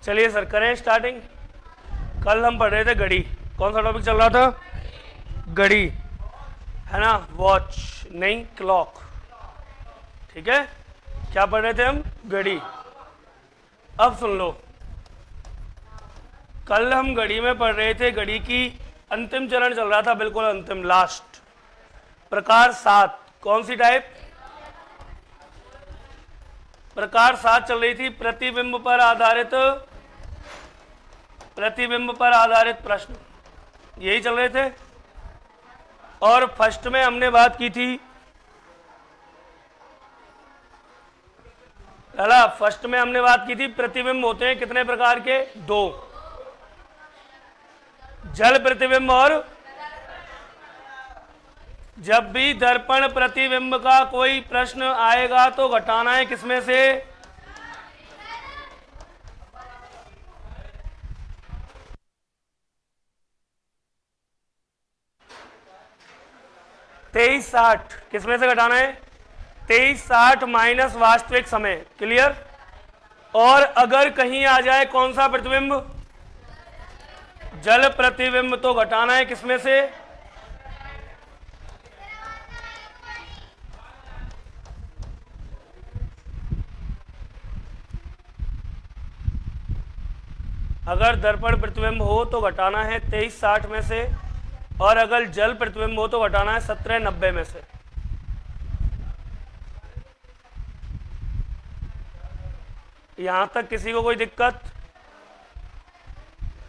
चलिए सर करें स्टार्टिंग। कल हम पढ़ रहे थे घड़ी। कौन सा टॉपिक चल रहा था? घड़ी, है ना? वॉच नहीं, क्लॉक। ठीक है, क्या पढ़ रहे थे हम? घड़ी। अब सुन लो, कल हम घड़ी में पढ़ रहे थे, घड़ी की अंतिम चरण चल रहा था, बिल्कुल अंतिम, लास्ट। प्रकार 7। कौन सी टाइप? प्रकार 7 चल रही थी, प्रतिबिंब पर आधारित, प्रतिबिंब पर आधारित प्रश्न, यही चल रहे थे। और फर्स्ट में हमने बात की थी, फर्स्ट में हमने बात की थी प्रतिबिंब होते हैं कितने प्रकार के? 2, जल प्रतिबिंब और, जब भी दर्पण प्रतिबिंब का कोई प्रश्न आएगा तो घटाना है किसमें से? तेईस साठ। किसमें से घटाना है? 2360 माइनस वास्तविक समय। क्लियर? और अगर कहीं आ जाए कौन सा प्रतिबिंब? जल प्रतिबिंब, तो घटाना है किसमें से? अगर दर्पण प्रतिबिंब हो तो घटाना है 2360 में से, और अगर जल प्रतिबिंब हो तो घटाना है 1790 में से। यहां तक किसी को कोई दिक्कत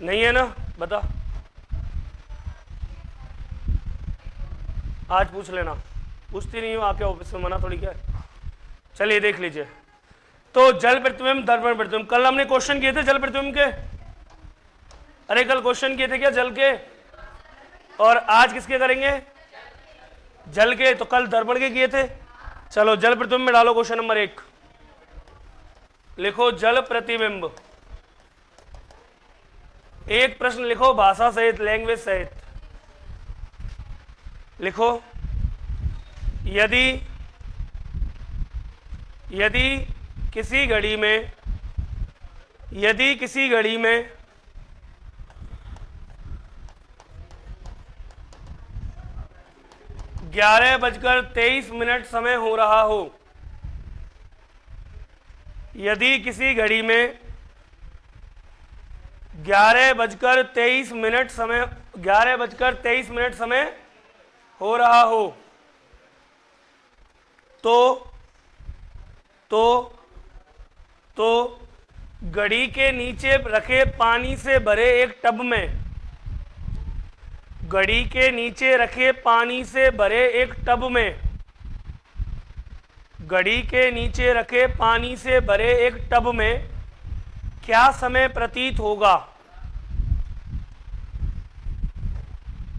नहीं है ना? बता, आज पूछ लेना। पूछती नहीं हो आके ऑफिस में, मना थोड़ी क्या है। चलिए देख लीजिए, तो जल प्रतिबिंब, दर्पण प्रतिबिंब, कल हमने क्वेश्चन किए थे जल प्रतिबिंब के। अरे कल क्वेश्चन किए थे क्या जल के? और आज किसके करेंगे? जल के। तो कल दर्पण के किए थे। चलो जल प्रतिबिंब में डालो क्वेश्चन नंबर 1। लिखो जल प्रतिबिंब। एक प्रश्न लिखो भाषा सहित, लैंग्वेज सहित। लिखो, यदि यदि किसी घड़ी में, यदि किसी घड़ी में 11:23 समय हो रहा हो, यदि किसी घड़ी में 11:23 समय, 11:23 समय हो रहा हो, तो घड़ी के नीचे रखे पानी से भरे एक टब में, घड़ी के नीचे रखे पानी से भरे एक टब में, घड़ी के नीचे रखे पानी से भरे एक टब में क्या समय प्रतीत होगा?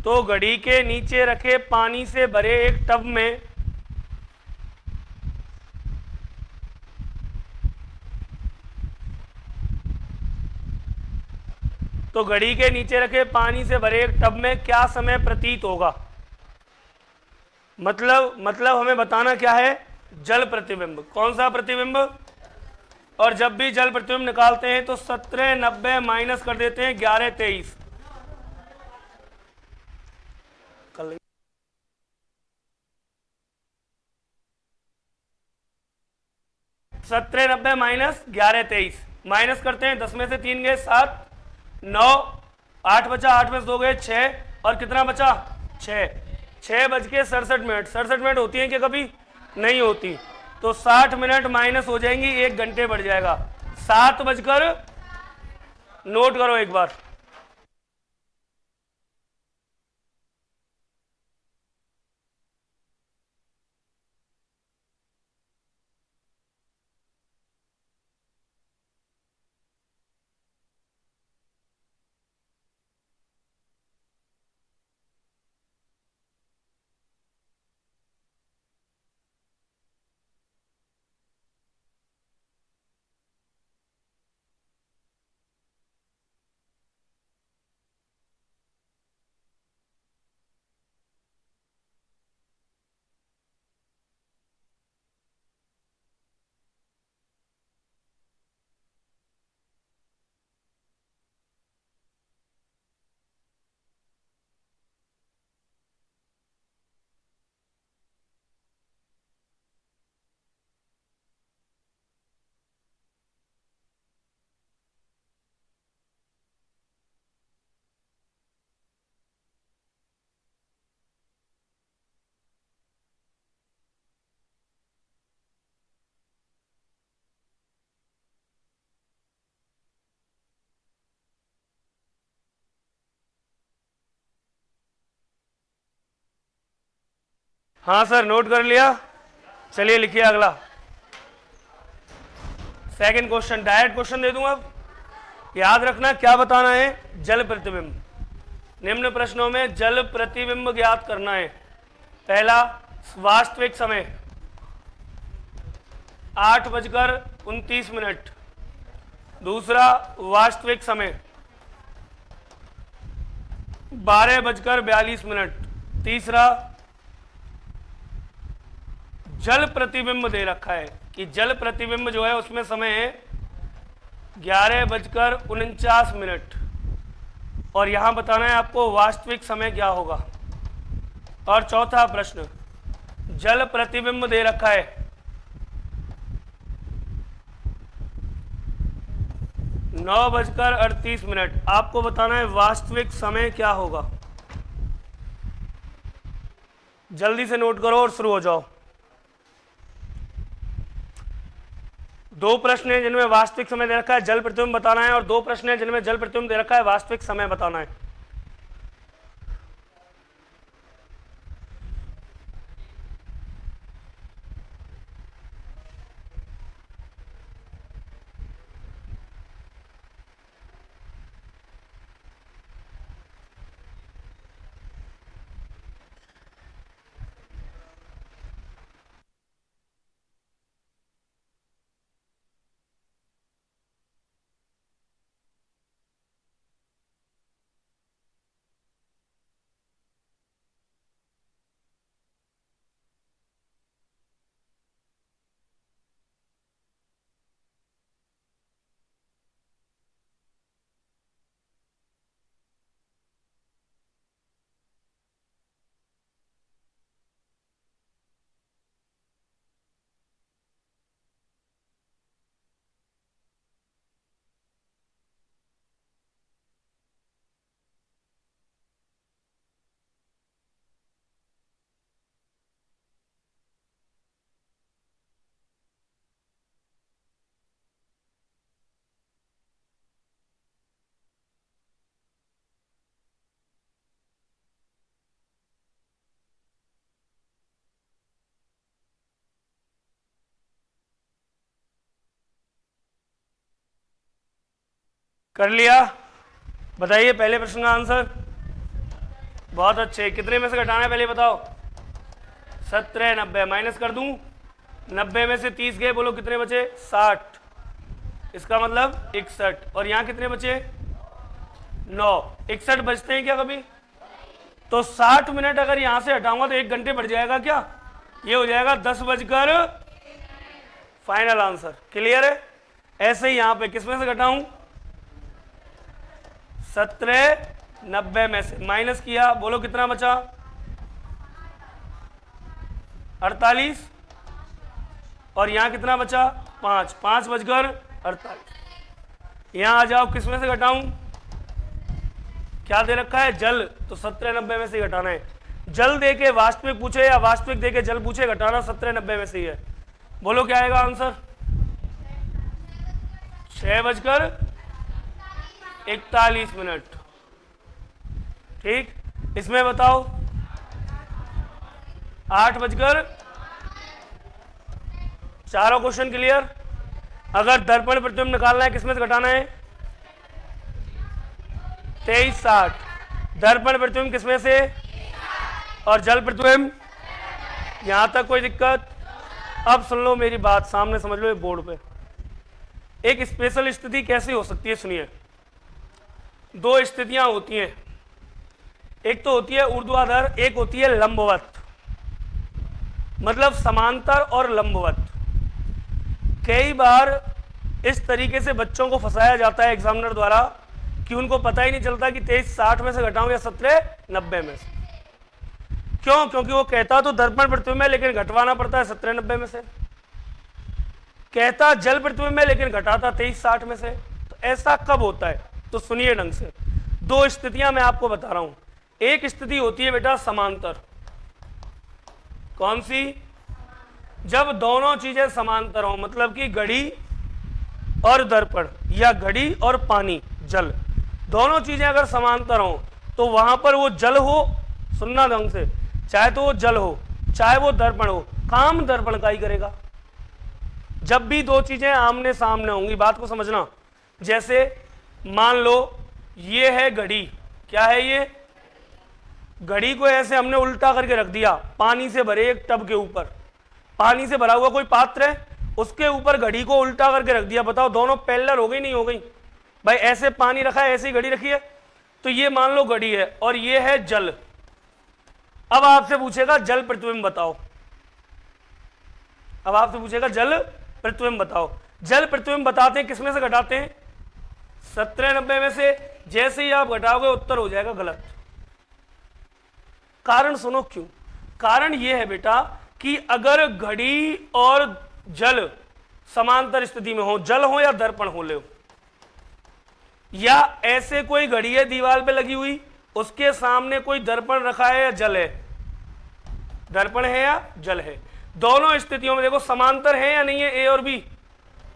तो घड़ी के नीचे रखे पानी से भरे एक टब में तो घड़ी के नीचे रखे पानी से भरे एक टब में क्या समय प्रतीत होगा? मतलब हमें बताना क्या है? जल प्रतिबिंब। कौन सा प्रतिबिंब? और जब भी जल प्रतिबिंब निकालते हैं तो 1790 माइनस कर देते हैं 11:23। कल 1790 माइनस 11:23, माइनस करते हैं, 10 में से 3 गए 7, 9, 8 बचा, 8 में से 2 गए 6, और कितना बचा? 6:67। 67 होती है क्या कभी? नहीं होती। तो 60 मिनट माइनस हो जाएंगी, 1 घंटे बढ़ जाएगा। 7 नोट करो एक बार। हाँ सर, नोट कर लिया। चलिए लिखिए अगला सेकंड क्वेश्चन, डायरेक्ट क्वेश्चन दे दूंगा। अब याद रखना क्या बताना है, जल प्रतिबिंब। निम्न प्रश्नों में जल प्रतिबिंब ज्ञात करना है। पहला, वास्तविक समय 8:29। दूसरा, वास्तविक समय 12:42। तीसरा, जल प्रतिबिंब दे रखा है कि जल प्रतिबिंब जो है उसमें समय है 11:49। और यहां बताना है आपको वास्तविक समय क्या होगा। और चौथा प्रश्न, जल प्रतिबिंब दे रखा है 9:38। आपको बताना है वास्तविक समय क्या होगा। जल्दी से नोट करो और शुरू हो जाओ। दो प्रश्न हैं जिनमें वास्तविक समय दे रखा है, जल प्रतिबिंब बताना है, और दो प्रश्न हैं जिनमें जल प्रतिबिंब दे रखा है, वास्तविक समय बताना है। कर लिया? बताइए पहले प्रश्न का आंसर। बहुत अच्छे। कितने में से घटाना है पहले बताओ। 17, 90 माइनस कर दूं। 90 में से 30 गए, बोलो कितने बचे? 60। इसका मतलब 61। और यहां कितने बचे? 9। 61 बचते हैं क्या कभी? तो 60 मिनट अगर यहां से हटाऊंगा तो 1 घंटे बढ़ जाएगा क्या? ये हो जाएगा 10 बजकर। फाइनल आंसर क्लियर है। ऐसे ही यहां पे किसमें से घटाऊं? 17, 90 में से माइनस किया, बोलो कितना बचा? 48। और यहां कितना बचा? 5। 5 बजकर 48। यहां आ जाओ, किसमें से घटाऊं? क्या दे रखा है? जल। तो 17, 90 में से घटाना है। जल दे के वास्तविक पूछे या वास्तविक दे के जल पूछे, घटाना 17, 90 में से ही है। बोलो क्या आएगा आंसर? 6:41। ठीक। इसमें बताओ 8 बजकर। चारों क्वेश्चन क्लियर। अगर दर्पण प्रतिबिंब निकालना है किसमें से घटाना है? 2360। दर्पण प्रतिबिंब किसमें से? और जल प्रतिबिंब। यहां तक कोई दिक्कत? अब सुन लो मेरी बात, सामने समझ लो ये बोर्ड पे। एक स्पेशल स्थिति कैसी हो सकती है, सुनिए। दो स्थितियां होती हैं, एक तो होती है ऊर्ध्वाधर, एक होती है लंबवत, मतलब समांतर और लंबवत। कई बार इस तरीके से बच्चों को फंसाया जाता है एग्जामिनर द्वारा कि उनको पता ही नहीं चलता कि 2360 में से घटाऊं या 1790 में से। क्यों? क्योंकि वो कहता तो दर्पण प्रतिबिंब में, लेकिन घटवाना पड़ता है 1790 में से। कहता जल प्रतिबिंब में, लेकिन घटाता 2360 में से। तो ऐसा कब होता है? तो सुनिए ढंग से। दो स्थितियां मैं आपको बता रहा हूं। एक स्थिति होती है बेटा समांतर। कौन सी? जब दोनों चीजें समांतर हो, मतलब कि घड़ी और दर्पण, या घड़ी और पानी, जल, दोनों चीजें अगर समांतर हो तो वहां पर वो जल हो, सुनना ढंग से, चाहे तो वो जल हो चाहे वो दर्पण हो, काम दर्पण का ही करेगा। जब भी दो चीजें आमने सामने होंगी, बात को समझना, जैसे मान लो ये है घड़ी, क्या है ये? घड़ी को ऐसे हमने उल्टा करके रख दिया पानी से भरे एक टब के ऊपर, पानी से भरा हुआ कोई पात्र है, उसके ऊपर घड़ी को उल्टा करके रख दिया, बताओ दोनों पैरेलल हो गई नहीं हो गई? भाई ऐसे पानी रखा है, ऐसी घड़ी रखी है, तो ये मान लो घड़ी है और ये है जल। अब आपसे पूछेगा जल प्रतिबिंब बताओ, अब आपसे पूछेगा जल प्रतिबिंब बताओ। जल प्रतिबिंब बताते हैं किसमें से घटाते हैं? 70 90 में से। जैसे ही आप घटाओगे उत्तर हो जाएगा गलत। कारण सुनो क्यों? कारण यह है बेटा कि अगर घड़ी और जल समांतर स्थिति में हो, जल हो या दर्पण हो ले, या ऐसे कोई घड़ी है दीवार पे लगी हुई, उसके सामने कोई दर्पण रखा है या जल है, दर्पण है या जल है, दोनों स्थितियों में देखो समांतर है या नहीं है? ए और बी,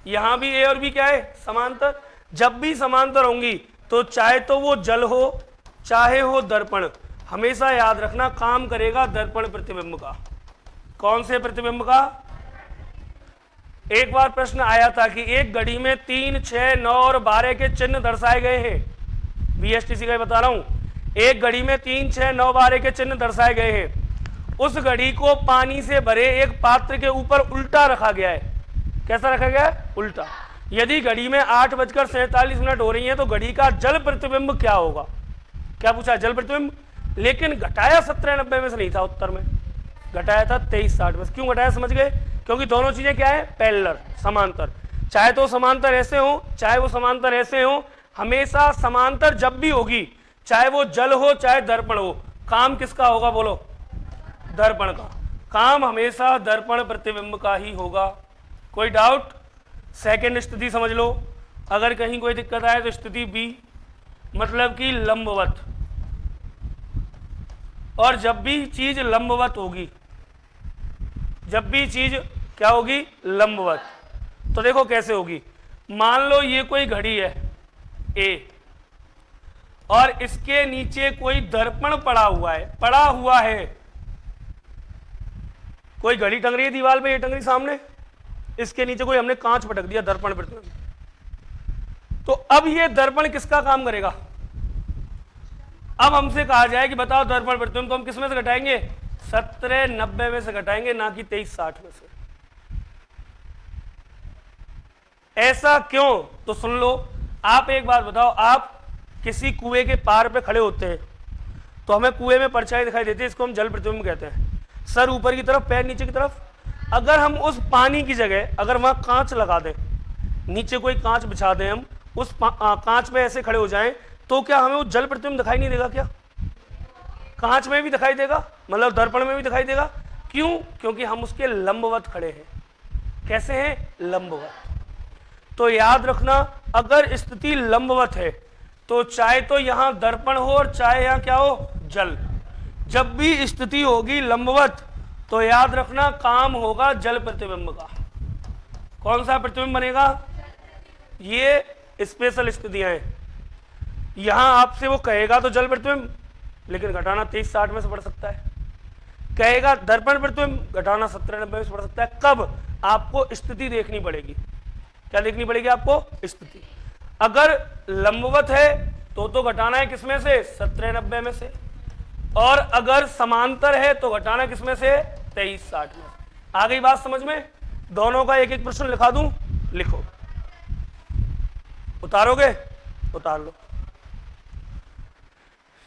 यहां भी ए और बी क्या है? समांतर। जब भी समांतर होंगी तो चाहे तो वो जल हो चाहे हो दर्पण, हमेशा याद रखना काम करेगा दर्पण प्रतिबिंब का। कौन से प्रतिबिंब का? एक बार प्रश्न आया था कि एक घड़ी में 3, 6, 9 और 12 के चिन्ह दर्शाए गए हैं। बीएसटीसी का बता रहा हूं, एक घड़ी में 3, 6, 9, 12 के चिन्ह दर्शाए गए हैं। उस घड़ी को पानी से भरे एक पात्र के ऊपर उल्टा रखा गया है। कैसा रखा गया है? उल्टा। यदि घड़ी में 8:47 हो रही है तो घड़ी का जल प्रतिबिंब क्या होगा? क्या पूछा? जल प्रतिबिंब। लेकिन घटाया 70 90 में से नहीं था, उत्तर में घटाया था 23 60 में से। क्यों घटाया समझ गए? क्योंकि दोनों चीजें क्या है? पैरेलल, समांतर। चाहे तो समांतर ऐसे हो चाहे वो समांतर ऐसे हो, हमेशा समांतर जब भी होगी, चाहे वो जल हो चाहे दर्पण हो, काम किसका होगा? बोलो। दर्पण का। काम हमेशा दर्पण प्रतिबिंब का ही होगा। कोई डाउट? सेकंड स्थिति समझ लो। अगर कहीं कोई दिक्कत आए तो स्थिति बी, मतलब कि लंबवत। और जब भी चीज लंबवत होगी, जब भी चीज क्या होगी? लंबवत। तो देखो कैसे होगी। मान लो ये कोई घड़ी है ए, और इसके नीचे कोई दर्पण पड़ा हुआ है, कोई घड़ी टंग रही है दीवार पे, ये टंग रही सामने, इसके नीचे कोई हमने कांच पटक दिया दर्पण प्रतिबिंब। तो अब ये दर्पण किसका काम करेगा? अब हमसे कहा जाए कि बताओ दर्पण प्रतिबिंब, तो हम किस में से घटाएंगे? 70 90 में से घटाएंगे, ना कि 23 60 में से। ऐसा क्यों? तो सुन लो। आप एक बात बताओ, आप किसी कुएं के पार पे खड़े होते हैं तो हमें कुएं में परछाई दिखाई देती है, इसको हम जल प्रतिबिंब कहते हैं। सर ऊपर की तरफ, पैर नीचे की तरफ। अगर हम उस पानी की जगह अगर वहां कांच लगा दें, नीचे कोई कांच बिछा दें, हम उस कांच में ऐसे खड़े हो जाएं, तो क्या हमें वो जल प्रतिबिंब दिखाई नहीं देगा? क्या कांच में भी दिखाई देगा, मतलब दर्पण में भी दिखाई देगा। क्यों? क्योंकि हम उसके लंबवत खड़े हैं। कैसे हैं? लंबवत। तो याद रखना, अगर स्थिति लंबवत है तो चाहे तो यहां दर्पण हो और चाहे यहां क्या हो? जल। जब भी स्थिति होगी लंबवत तो याद रखना काम होगा जल प्रतिबिंब का। कौन सा प्रतिबिंब बनेगा? ये स्पेशल स्थितियां हैं। यहां आपसे वो कहेगा तो जल प्रतिबिंब, लेकिन घटाना 23 60 में से पड़ सकता है। कहेगा दर्पण प्रतिबिंब, घटाना 70 90 में से पड़ सकता है। कब? आपको स्थिति देखनी पड़ेगी। क्या देखनी पड़ेगी आपको? स्थिति। अगर लंबवत है तो घटाना है किसमें से? 70 90 में से। और अगर समांतर है तो घटाना किसमें से? 23 60 में। आ गई बात समझ में? दोनों का एक एक प्रश्न लिखा दूं, लिखो। उतारोगे? उतार लो।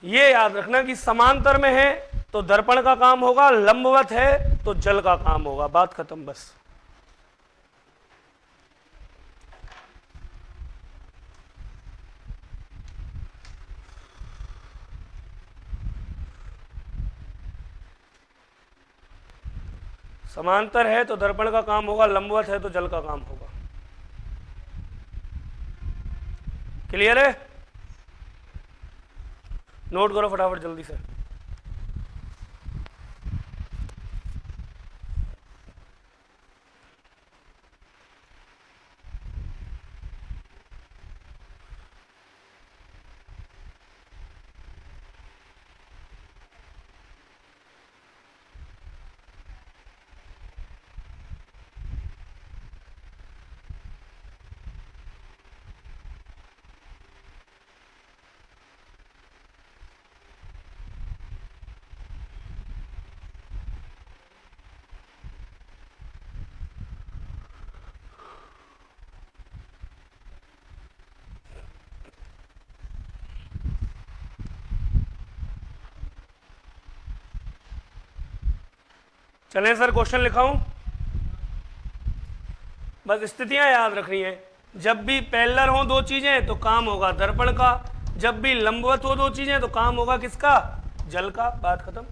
ये याद रखना कि समांतर में है तो दर्पण का काम होगा, लंबवत है तो जल का काम होगा। बात खत्म बस। समांतर है तो दर्पण का काम होगा, लंबवत है तो जल का काम होगा। क्लियर है? नोट करो फटाफट जल्दी से। चलें सर क्वेश्चन लिखाऊं, बस स्थितियां याद रखनी है। जब भी पैरेलल हो दो चीजें तो काम होगा दर्पण का, जब भी लंबवत हो दो चीजें तो काम होगा किसका? जल का। बात खत्म।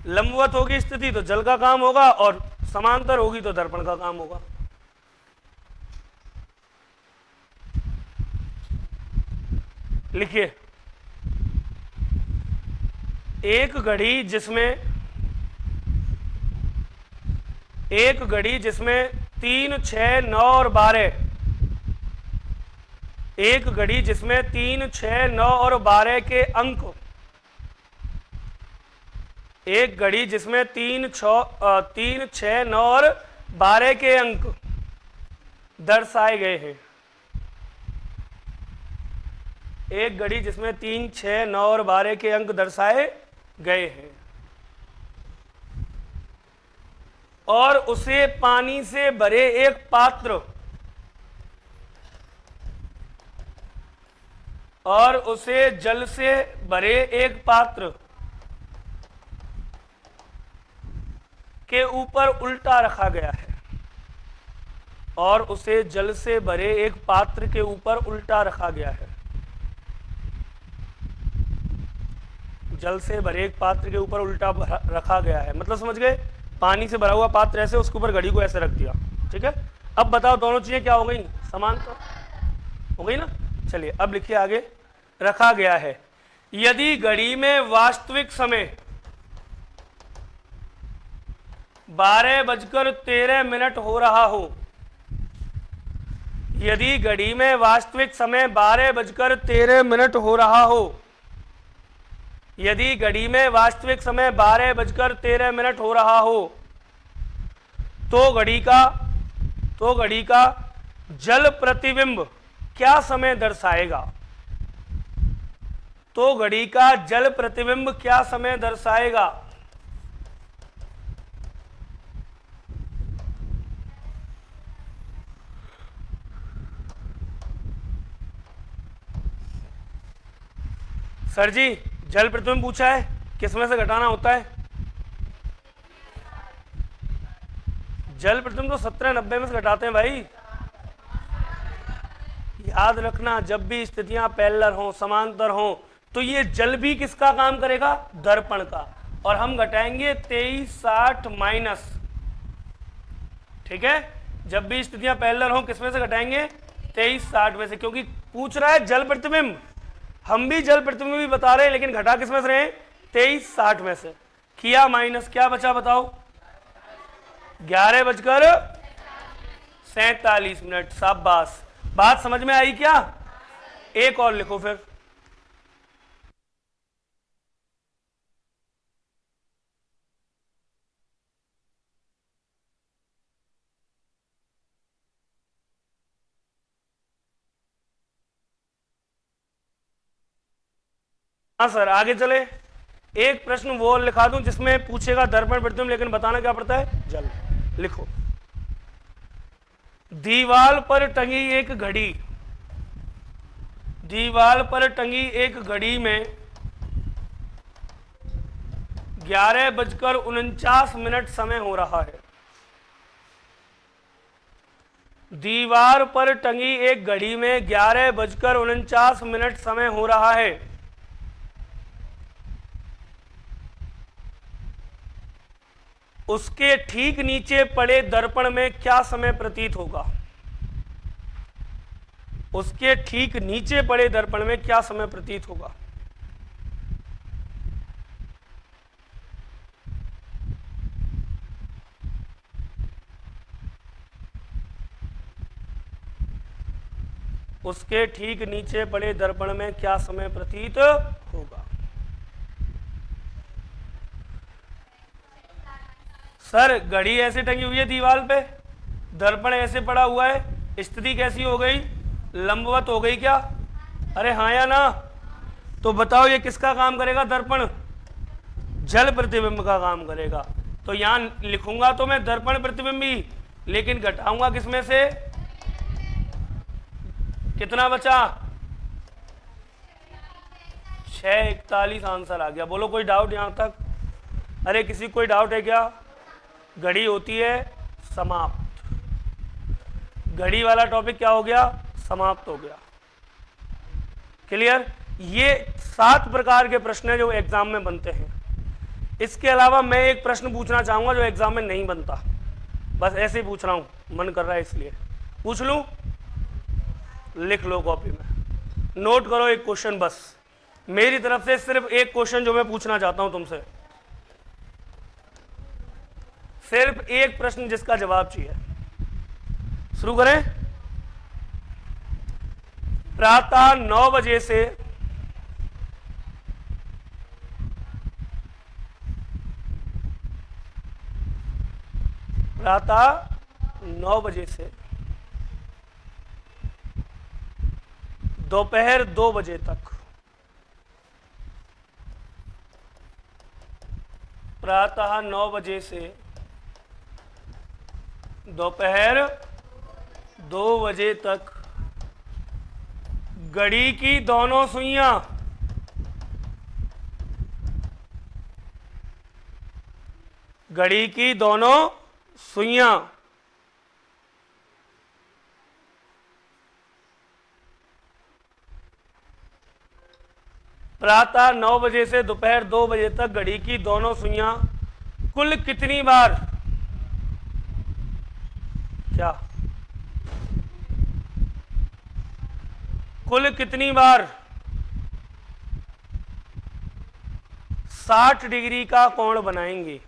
लंबवत होगी स्थिति तो जल का काम होगा, और समांतर होगी तो दर्पण का काम होगा। लिखिए, एक घड़ी जिसमें 3, 6, 9 और 12, एक घड़ी जिसमें 3, 6, 9 और 12 के अंक, एक घड़ी जिसमें 3, 6, 9 और 12 के अंक दर्शाए गए हैं। एक घड़ी जिसमें 3, 6, 9 और 12 के अंक दर्शाए गए हैं, और उसे पानी से भरे एक पात्र, और उसे जल से भरे एक पात्र के ऊपर उल्टा रखा गया है, और उसे जल से भरे एक पात्र के ऊपर उल्टा रखा गया है। जल से भरे एक पात्र के ऊपर उल्टा रखा गया है, मतलब समझ गए? पानी से भरा हुआ पात्र ऐसे, उसके ऊपर घड़ी को ऐसे रख दिया। ठीक है, अब बताओ दोनों चीजें क्या हो गई? समांतर हो गई ना। चलिए अब लिखिए आगे। रखा गया है, यदि घड़ी में वास्तविक समय 12:13 हो रहा हो, यदि घड़ी में वास्तविक समय 12:13 हो रहा हो, यदि घड़ी में वास्तविक समय 12:13 हो रहा हो, तो घड़ी का जल प्रतिबिंब क्या समय दर्शाएगा? तो घड़ी का जल प्रतिबिंब क्या समय दर्शाएगा? सर जी, जल प्रतिबिंब पूछा है, किसमें से घटाना होता है? जल प्रतिबिंब तो 70, 90 में से घटाते हैं भाई। याद रखना, जब भी स्थितियां पैरेलल हो, समांतर हो, तो ये जल भी किसका काम करेगा? दर्पण का। और हम घटाएंगे 2360 माइनस। ठीक है, जब भी स्थितियां पैरेलल हो किसमें से घटाएंगे? 2360 में से, क्योंकि पूछ रहा है जल प्रतिबिंब। हम भी जल प्रतिबिंब भी बता रहे हैं, लेकिन घटा किसमें से रहे? 2360 में से। किया माइनस, क्या बचा बताओ? 11:47। शाबाश, बात समझ में आई क्या? एक और लिखो फिर। हाँ सर, आगे चले। एक प्रश्न वो लिखा दूं जिसमें पूछेगा दर्पण प्रतिबिंब, लेकिन बताना क्या पड़ता है? जल। लिखो, दीवार पर टंगी एक घड़ी, दीवार पर टंगी एक घड़ी में 11:49 समय हो रहा है। दीवार पर टंगी एक घड़ी में 11:49 समय हो रहा है। उसके ठीक नीचे पड़े दर्पण में क्या समय प्रतीत होगा? उसके ठीक नीचे पड़े दर्पण में क्या समय प्रतीत होगा? उसके ठीक नीचे पड़े दर्पण में क्या समय प्रतीत होगा? सर, घड़ी ऐसे टंगी हुई है दीवार पे, दर्पण ऐसे पड़ा हुआ है, स्थिति कैसी हो गई? लंबवत हो गई क्या? अरे हाँ या ना? तो बताओ ये किसका काम करेगा? दर्पण। जल प्रतिबिंब का काम करेगा। तो यहां लिखूंगा तो मैं दर्पण प्रतिबिंबी, लेकिन घटाऊंगा किसमें से? कितना बचा? 6:41 आंसर आ गया। बोलो कोई डाउट यहां तक? अरे किसी कोई डाउट है क्या? घड़ी होती है समाप्त। घड़ी वाला टॉपिक क्या हो गया? समाप्त हो गया। क्लियर? ये 7 प्रकार के प्रश्न हैं जो एग्जाम में बनते हैं। इसके अलावा मैं एक प्रश्न पूछना चाहूंगा जो एग्जाम में नहीं बनता, बस ऐसे ही पूछ रहा हूं, मन कर रहा है इसलिए पूछ लूं। लिख लो कॉपी में, नोट करो एक क्वेश्चन, बस मेरी तरफ से सिर्फ एक क्वेश्चन जो मैं पूछना चाहता हूं तुमसे, सिर्फ एक प्रश्न जिसका जवाब चाहिए। शुरू करें। प्रातः 9 बजे से दोपहर 2 बजे तक, प्रातः 9 बजे से दोपहर 2 बजे तक घड़ी की दोनों सुइयां प्रातः 9 बजे से दोपहर 2 बजे तक घड़ी की दोनों सुइयां कुल कितनी बार, क्या कुल कितनी बार 60 डिग्री का कोण बनाएंगी?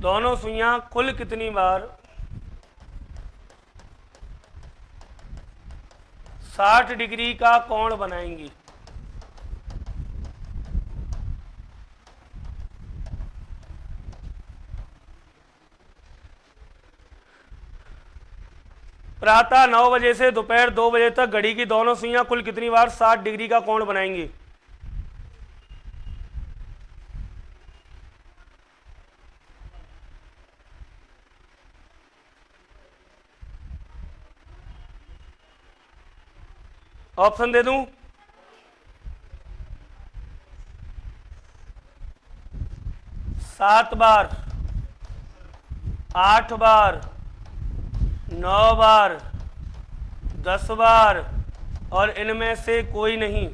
दोनों सुइयां कुल कितनी बार 60 डिग्री का कोण बनाएंगी? प्रातः 9 बजे से दोपहर 2 बजे तक घड़ी की दोनों सुइयां कुल कितनी बार 60 डिग्री का कोण बनाएंगी? ऑप्शन दे दूं? 7 बार, 8 बार, 9 बार, 10 बार, और इनमें से कोई नहीं।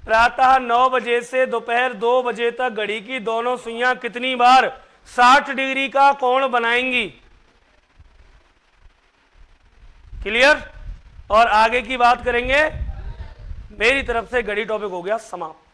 प्रातः 9 बजे से दोपहर 2 बजे तक घड़ी की दोनों सुइयां कितनी बार 60 डिग्री का कोण बनाएंगी? क्लियर? और आगे की बात करेंगे। मेरी तरफ से घड़ी टॉपिक हो गया समाप्त।